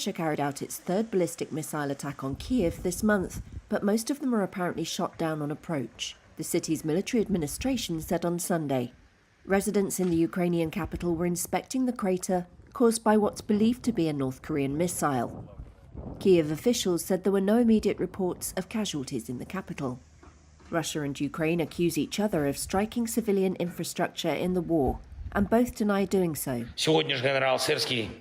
Russia carried out its third ballistic missile attack on Kyiv this month, but most of them are apparently shot down on approach, the city's military administration said on Sunday. Residents in the Ukrainian capital were inspecting the crater caused by what's believed to be a North Korean missile. Kyiv officials said there were no immediate reports of casualties in the capital. Russia and Ukraine accuse each other of striking civilian infrastructure in the war, and both deny doing so.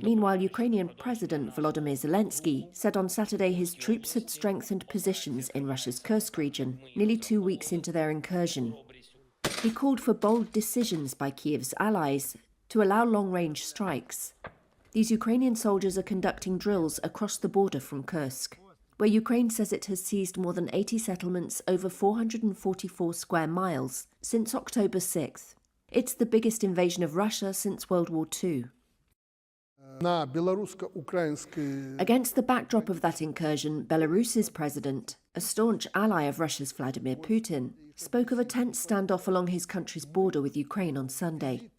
Meanwhile, Ukrainian President Volodymyr Zelensky said on Saturday his troops had strengthened positions in Russia's Kursk region, nearly 2 weeks into their incursion. He called for bold decisions by Kyiv's allies to allow long-range strikes. These Ukrainian soldiers are conducting drills across the border from Kursk, where Ukraine says it has seized more than 80 settlements over 444 square miles since October 6th. It's the biggest invasion of Russia since World War II. Against the backdrop of that incursion, Belarus's president, a staunch ally of Russia's Vladimir Putin, spoke of a tense standoff along his country's border with Ukraine on Sunday.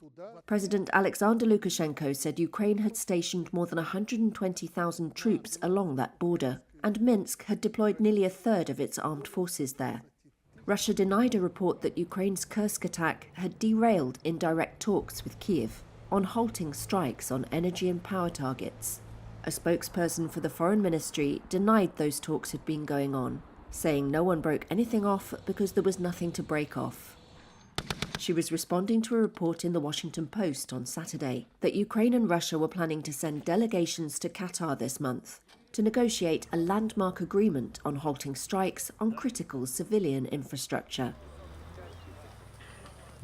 President Alexander Lukashenko said Ukraine had stationed more than 120,000 troops along that border, and Minsk had deployed nearly a third of its armed forces there. Russia denied a report that Ukraine's Kursk attack had derailed indirect talks with Kyiv on halting strikes on energy and power targets. A spokesperson for the Foreign Ministry denied those talks had been going on, saying no one broke anything off because there was nothing to break off. She was responding to a report in the Washington Post on Saturday that Ukraine and Russia were planning to send delegations to Qatar this month to negotiate a landmark agreement on halting strikes on critical civilian infrastructure.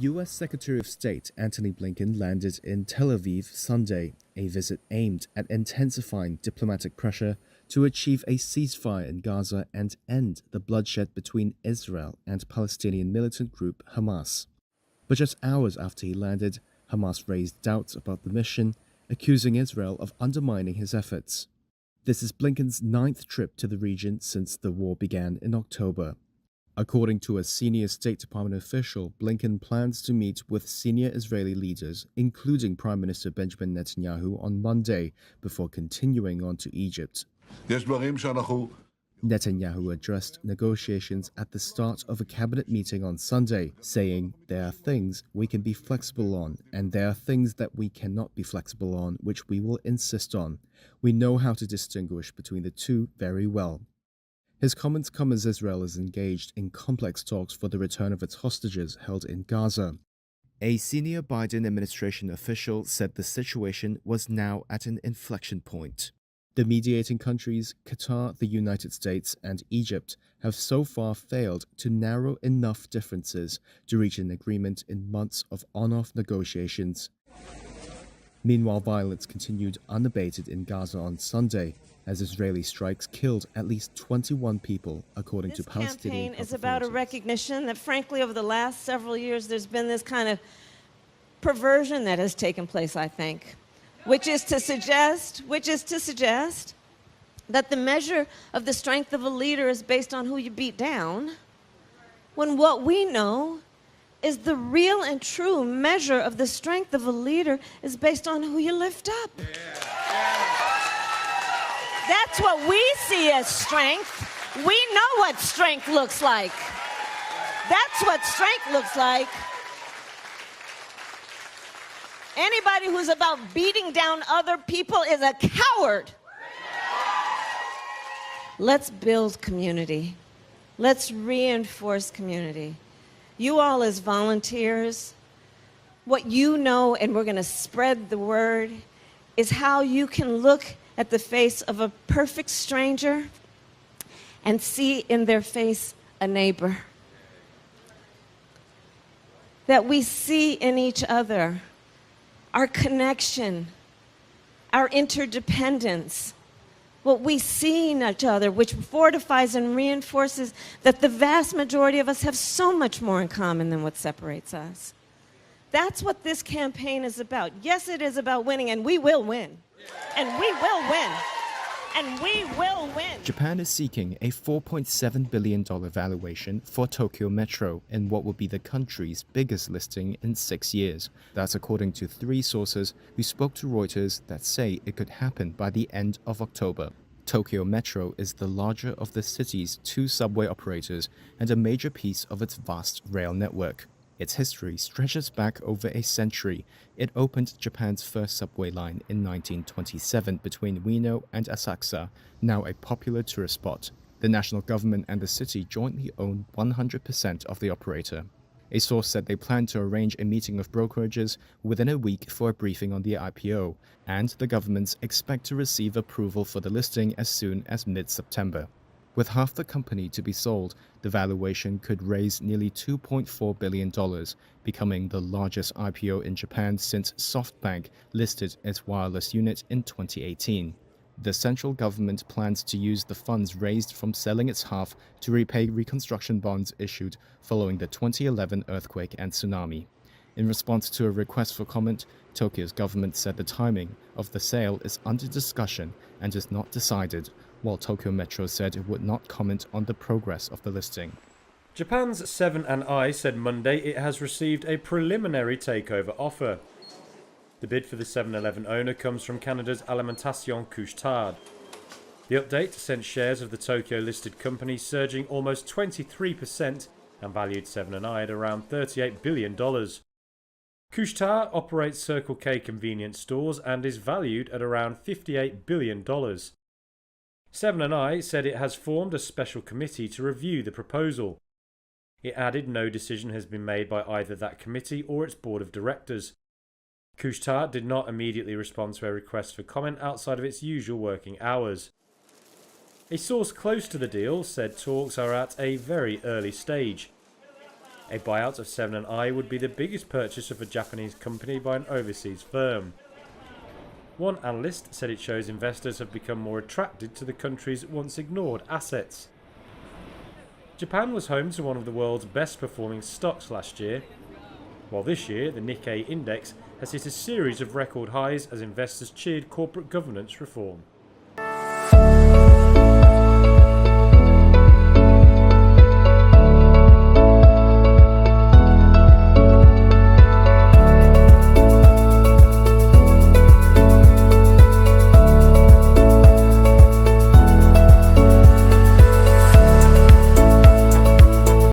U.S. Secretary of State Antony Blinken landed in Tel Aviv Sunday, a visit aimed at intensifying diplomatic pressure to achieve a ceasefire in Gaza and end the bloodshed between Israel and Palestinian militant group Hamas. But just hours after he landed, Hamas raised doubts about the mission, accusing Israel of undermining his efforts. This is Blinken's 9th trip to the region since the war began in October. According to a senior State Department official, Blinken plans to meet with senior Israeli leaders, including Prime Minister Benjamin Netanyahu, on Monday, before continuing on to Egypt. Netanyahu addressed negotiations at the start of a cabinet meeting on Sunday, saying, "There are things we can be flexible on, and there are things that we cannot be flexible on, which we will insist on. We know how to distinguish between the two very well." His comments come as Israel is engaged in complex talks for the return of its hostages held in Gaza. A senior Biden administration official said the situation was now at an inflection point. The mediating countries, Qatar, the United States, and Egypt, have so far failed to narrow enough differences to reach an agreement in months of on-off negotiations. Meanwhile, violence continued unabated in Gaza on Sunday, as Israeli strikes killed at least 21 people, according to Palestinian. This campaign is about a recognition that, frankly, over the last several years, there's been this kind of perversion that has taken place, I think, which is to suggest that the measure of the strength of a leader is based on who you beat down, when what we know is the real and true measure of the strength of a leader is based on who you lift up. That's what we see as strength. We know what strength looks like. That's what strength looks like. Anybody who's about beating down other people is a coward. Let's build community. Let's reinforce community. You all as volunteers, what you know, and we're going to spread the word, is how you can look at the face of a perfect stranger and see in their face a neighbor. That we see in each other our connection, our interdependence, what we see in each other, which fortifies and reinforces that the vast majority of us have so much more in common than what separates us. That's what this campaign is about. Yes, it is about winning, and we will win. And we will win. and we will win. Japan is seeking a $4.7 billion valuation for Tokyo Metro in what will be the country's biggest listing in 6 years. That's according to 3 sources who spoke to Reuters that say it could happen by the end of October. Tokyo Metro is the larger of the city's 2 subway operators and a major piece of its vast rail network. Its history stretches back over a century. It opened Japan's first subway line in 1927 between Ueno and Asakusa, now a popular tourist spot. The national government and the city jointly own 100% of the operator. A source said they plan to arrange a meeting of brokerages within a week for a briefing on the IPO, and the governments expect to receive approval for the listing as soon as mid-September. With half the company to be sold, the valuation could raise nearly $2.4 billion, becoming the largest IPO in Japan since SoftBank listed its wireless unit in 2018. The central government plans to use the funds raised from selling its half to repay reconstruction bonds issued following the 2011 earthquake and tsunami. In response to a request for comment, Tokyo's government said the timing of the sale is under discussion and is not decided, while Tokyo Metro said it would not comment on the progress of the listing. Japan's Seven & I said Monday it has received a preliminary takeover offer. The bid for the 7-Eleven owner comes from Canada's Alimentation Couche-Tard. The update sent shares of the Tokyo-listed company surging almost 23% and valued 7 & I at around $38 billion. Couche-Tard operates Circle K convenience stores and is valued at around $58 billion. 7 & I said it has formed a special committee to review the proposal. It added no decision has been made by either that committee or its board of directors. Couche-Tard did not immediately respond to a request for comment outside of its usual working hours. A source close to the deal said talks are at a very early stage. A buyout of 7 & I would be the biggest purchase of a Japanese company by an overseas firm. One analyst said it shows investors have become more attracted to the country's once ignored assets. Japan was home to one of the world's best performing stocks last year, while this year the Nikkei index has hit a series of record highs as investors cheered corporate governance reform.